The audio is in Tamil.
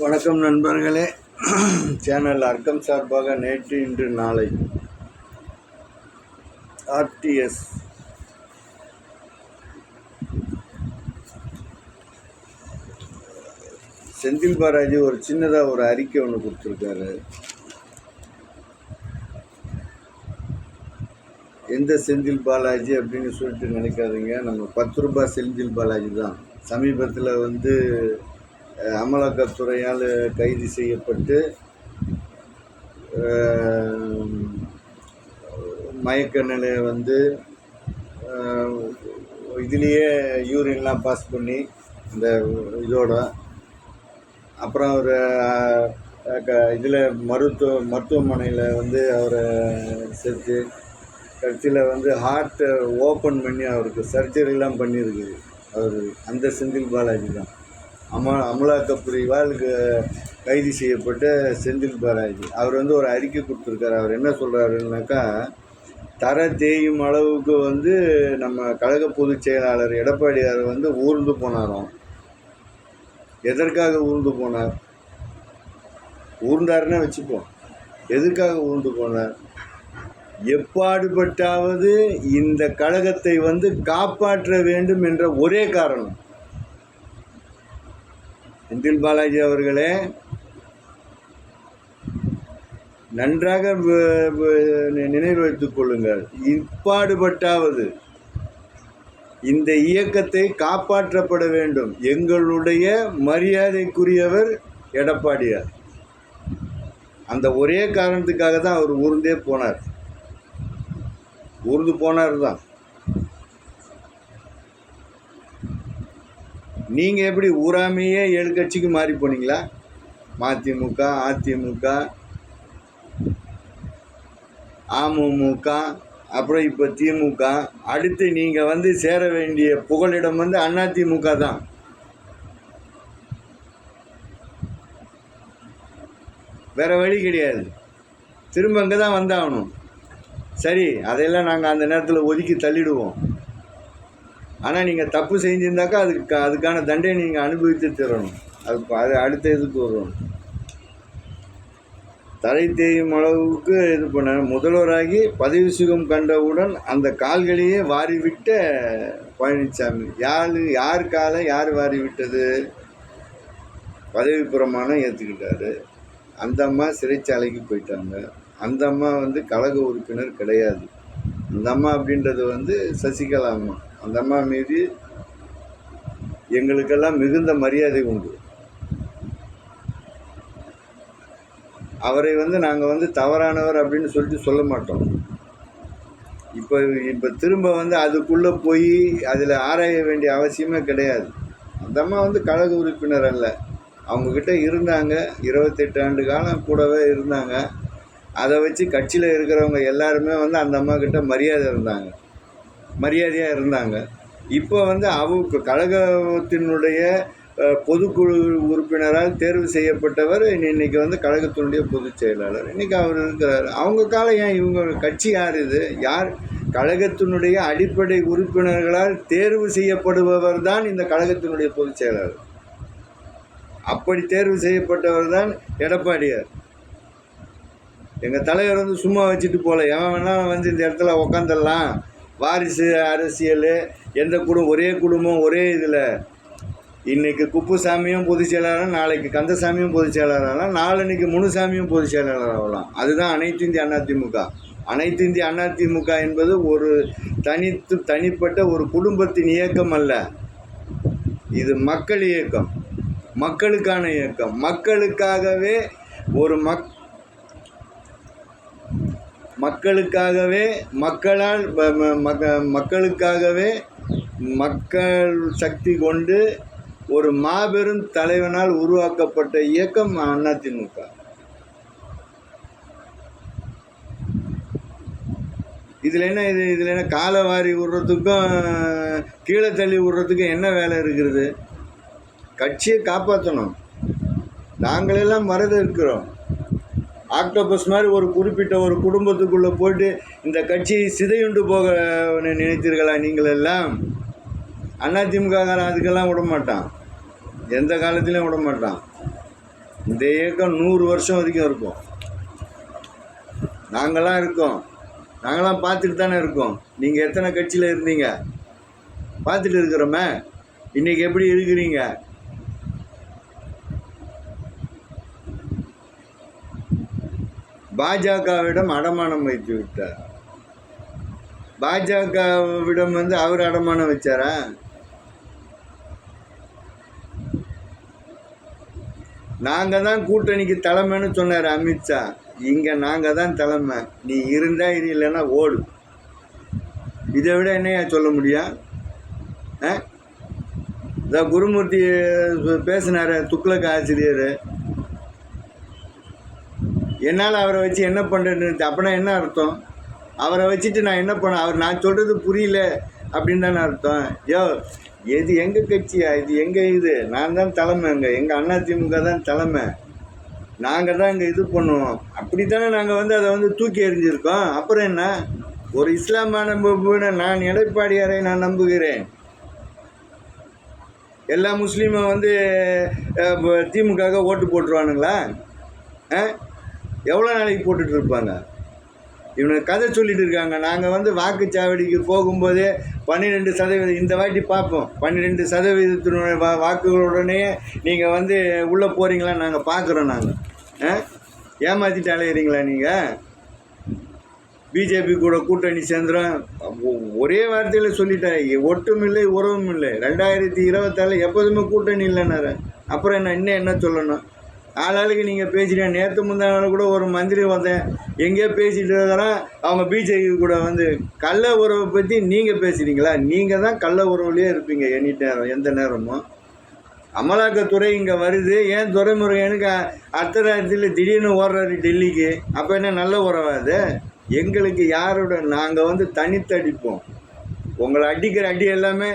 வணக்கம் நண்பர்களே. சேனல் அர்க்கம் சார்பாக நேற்று இன்று நாளை ஆர்டிஎஸ் செந்தில் பாலாஜி ஒரு சின்னதாக ஒரு அறிக்கை ஒன்று கொடுத்துருக்காரு. எந்த செந்தில் பாலாஜி அப்படின்னு சொல்லிட்டு நினைக்காதீங்க, நம்ம 10 ரூபாய் செந்தில் பாலாஜி தான். சமீபத்தில் அமலாக்கத்துறையால் கைது செய்யப்பட்டு மயக்க நிலையை இதுலேயே யூரின்லாம் பாஸ் பண்ணி இந்த இதோட அப்புறம் அவர் இதில் மருத்துவமனையில் அவரை சேர்த்து கடைசியில் ஹார்ட்டை ஓப்பன் பண்ணி அவருக்கு சர்ஜரிலாம் பண்ணியிருக்குது. அவர் அந்த செந்தில் பாலாஜி தான். அமலாக்கத்துறையால் கைது செய்யப்பட்ட செந்தில் பாலாஜி. அவர் ஒரு அறிக்கை கொடுத்துருக்காரு. அவர் என்ன சொல்கிறாருன்னாக்கா, தர தேயும் அளவுக்கு நம்ம கழக பொதுச் செயலாளர் எடப்பாடியார் ஊர்ந்து போனாராம். எதற்காக ஊர்ந்து போனார்? ஊர்ந்தாருன்னா வச்சுப்போம். எதற்காக ஊர்ந்து போனார்? எப்பாடுபட்டாவது இந்த கழகத்தை காப்பாற்ற வேண்டும் என்ற ஒரே காரணம். செந்தில் பாலாஜி அவர்களே, நன்றாக நினைவு வைத்துக் கொள்ளுங்கள். இப்பாடுபட்டாவது இந்த இயக்கத்தை காப்பாற்றப்பட வேண்டும். எங்களுடைய மரியாதைக்குரியவர் எடப்பாடியார். அந்த ஒரே காரணத்துக்காக தான் அவர் ஊர்ந்தே போனார். ஊர்ந்து போனார் தான். நீங்கள் எப்படி ஊராமையே 7 கட்சிக்கு மாறி போனீங்களா? மதிமுக, அதிமுக, அமமுக, அப்புறம் இப்போ திமுக. அடுத்து நீங்கள் சேர வேண்டிய புகலிடம் அதிமுக தான். வேற வழி கிடையாது. திரும்ப அங்கே தான் வந்தாகணும். சரி, அதையெல்லாம் நாங்கள் அந்த நேரத்தில் ஒதுக்கி தள்ளிடுவோம். ஆனால் நீங்கள் தப்பு செஞ்சுருந்தாக்கா அதுக்கான தண்டனை நீங்கள் அனுபவித்து தரணும். அது அடுத்த இதுக்கு வரும். தலை தேயும் அளவுக்கு இது பண்ண முதல்வராகி பதவி சுகம் கண்டவுடன் அந்த கால்களையே வாரிவிட்ட பழனிசாமி. யார் காலை யார் வாரி விட்டது? பதவி பிரமாணம் ஏற்றுக்கிட்டாரு. அந்த அம்மா சிறைச்சாலைக்கு போயிட்டாங்க. அந்த அம்மா கழக உறுப்பினர் கிடையாது. அந்த அம்மா அப்படின்றது சசிகலா அம்மா. அந்த அம்மா மீது எங்களுக்கெல்லாம் மிகுந்த மரியாதை உண்டு. அவரை நாங்கள் தவறானவர் அப்படின்னு சொல்லிட்டு சொல்ல மாட்டோம். இப்போ திரும்ப அதுக்குள்ளே போய் அதில் ஆராய வேண்டிய அவசியமே கிடையாது. அந்த அம்மா கழக உறுப்பினர் அல்ல. அவங்கக்கிட்ட இருந்தாங்க, 28 ஆண்டு காலம் கூடவே இருந்தாங்க. அதை வச்சு கட்சியில் இருக்கிறவங்க எல்லாருமே அந்த அம்மா கிட்ட மரியாதையாக இருந்தாங்க. இப்போ அவங்க கழகத்தினுடைய பொதுக்குழு உறுப்பினரால் தேர்வு செய்யப்பட்டவர் இன்றைக்கி கழகத்தினுடைய பொதுச் செயலாளர். இன்றைக்கி அவர் இருக்கிறார். அவங்க காலம் ஏன்? இவங்க கட்சி யார்? இது யார்? கழகத்தினுடைய அடிப்படை உறுப்பினர்களால் தேர்வு செய்யப்படுபவர் தான் இந்த கழகத்தினுடைய பொதுச் செயலாளர். அப்படி தேர்வு செய்யப்பட்டவர் தான் எடப்பாடியார். எங்கள் தலைவர் சும்மா வச்சுட்டு போகல. எவன் வேணால் இந்த இடத்துல உக்காந்துடலாம். வாரிசு அரசியல், எந்த ஒரே குடும்பம் ஒரே இதில். இன்றைக்கி குப்புசாமியும் பொதுச் செயலாளர், நாளைக்கு கந்தசாமியும் பொதுச் செயலாளர் ஆகலாம், நாளன்னைக்கு முனுசாமியும் பொதுச் செயலாளர் ஆகலாம். அதுதான் அனைத்து இந்திய அதிமுக. அனைத்து இந்திய அதிமுக என்பது ஒரு தனிப்பட்ட ஒரு குடும்பத்தின் இயக்கம் அல்ல. இது மக்கள் இயக்கம், மக்களுக்கான இயக்கம். மக்களுக்காகவே மக்களுக்காகவே மக்கள் சக்தி கொண்டு ஒரு மாபெரும் தலைவனால் உருவாக்கப்பட்ட இயக்கம் அதிமுக. இதில் என்ன காலை வாரி விடுறதுக்கும் கீழே தள்ளி விடுறதுக்கும் என்ன வேலை இருக்கிறது? கட்சியை காப்பாற்றணும். நாங்களெல்லாம் மறந்து இருக்கிறோம். ஆக்டோபஸ் மாதிரி ஒரு குறிப்பிட்ட ஒரு குடும்பத்துக்குள்ளே போயிட்டு இந்த கட்சியை சிதையுண்டு போக நினைத்தீர்களா? நீங்கள் எல்லாம் அதிமுககாரன் அதுக்கெல்லாம் விட மாட்டான். எந்த காலத்திலையும் விட மாட்டான். இந்த இயக்கம் 100 வருஷம் வரைக்கும் இருக்கும். நாங்களாம் இருக்கோம், நாங்களாம் பார்த்துட்டு தானே இருக்கோம். நீங்கள் எத்தனை கட்சியில் இருந்தீங்க? பார்த்துட்டு இருக்கிறோமே. இன்றைக்கி எப்படி இருக்கிறீங்க? பாஜகவிடம் அடமானம் வைத்து விட்டார். பாஜகவிடம் வந்து அவர் அடமானம் வச்சாரா? நாங்கள் தான் கூட்டணிக்கு தலைமைன்னு சொன்னார் அமித்ஷா. இங்கே நாங்கள் தான் தலைமை, நீ இருந்தா இரு, இல்லைன்னா ஓடு. இதை விட என்னையா சொல்ல முடியும்? இதான் குருமூர்த்தி பேசினார், துக்ளக் ஆசிரியர். என்னால் அவரை வச்சு என்ன பண்ணுறேன்னு. அப்படின்னா என்ன அர்த்தம்? அவரை வச்சுட்டு நான் என்ன பண்ண? நான் சொல்கிறது புரியல அப்படின்னு தானே அர்த்தம். எது எங்கள் கட்சியா? இது எங்கள் இது. நான் தான் தலைமை, எங்கள் அதிமுக தான் தலைமை. நாங்கள் தான் இங்கே இது பண்ணுவோம். அப்படி தானே நாங்கள் வந்து அதை வந்து தூக்கி எறிஞ்சிருக்கோம். அப்புறம் என்ன? ஒரு இஸ்லாமான நான் எடப்பாடியாரை நான் நம்புகிறேன். எல்லா முஸ்லீமும் வந்து திமுக ஓட்டு போட்டுருவானுங்களா? எவ்வளோ நாளைக்கு போட்டுட்டு இருப்பாங்க? இவனை கதை சொல்லிட்டு இருக்காங்க. நாங்கள் வந்து வாக்குச்சாவடிக்கு போகும்போதே 12%, இந்த வாட்டி பார்ப்போம், 12% வாக்குகளுடனே நீங்கள் வந்து உள்ளே போகிறீங்களா நாங்கள் பார்க்குறோம். நாங்கள் ஏமாற்றிட்டு அலையிறீங்களா நீங்கள்? பிஜேபி கூட கூட்டணி சேர்ந்துடும். ஒரே வார்த்தையில் சொல்லிட்டேன், ஒட்டும் இல்லை உறவும் இல்லை. 2024 எப்போதுமே கூட்டணி இல்லைன்னாரு. அப்புறம் இன்னும் என்ன சொல்லணும்? ஆளாளுக்கு நீங்கள் பேசிட்டேன். நேற்று முந்தானால கூட ஒரு மந்திரி வந்தேன், எங்கேயோ பேசிட்டு இருக்கிறான். அவங்க பிஜேபி கூட வந்து கள்ள உறவை பற்றி நீங்கள் பேசுகிறீங்களா? நீங்கள் தான் கள்ள உறவுலேயே இருப்பீங்க எனி நேரம், எந்த நேரமும். அமலாக்கத்துறை இங்கே வருது, ஏன் துரைமுருகனுக்கு அர்த்தராத்திரியில் திடீர்னு ஓடுறாரு டெல்லிக்கு? அப்போ என்ன நல்ல உறவாது? எங்களுக்கு யாரோட நாங்கள் வந்து தனித்தடிப்போம். உங்களை அடிக்கிற அடி எல்லாமே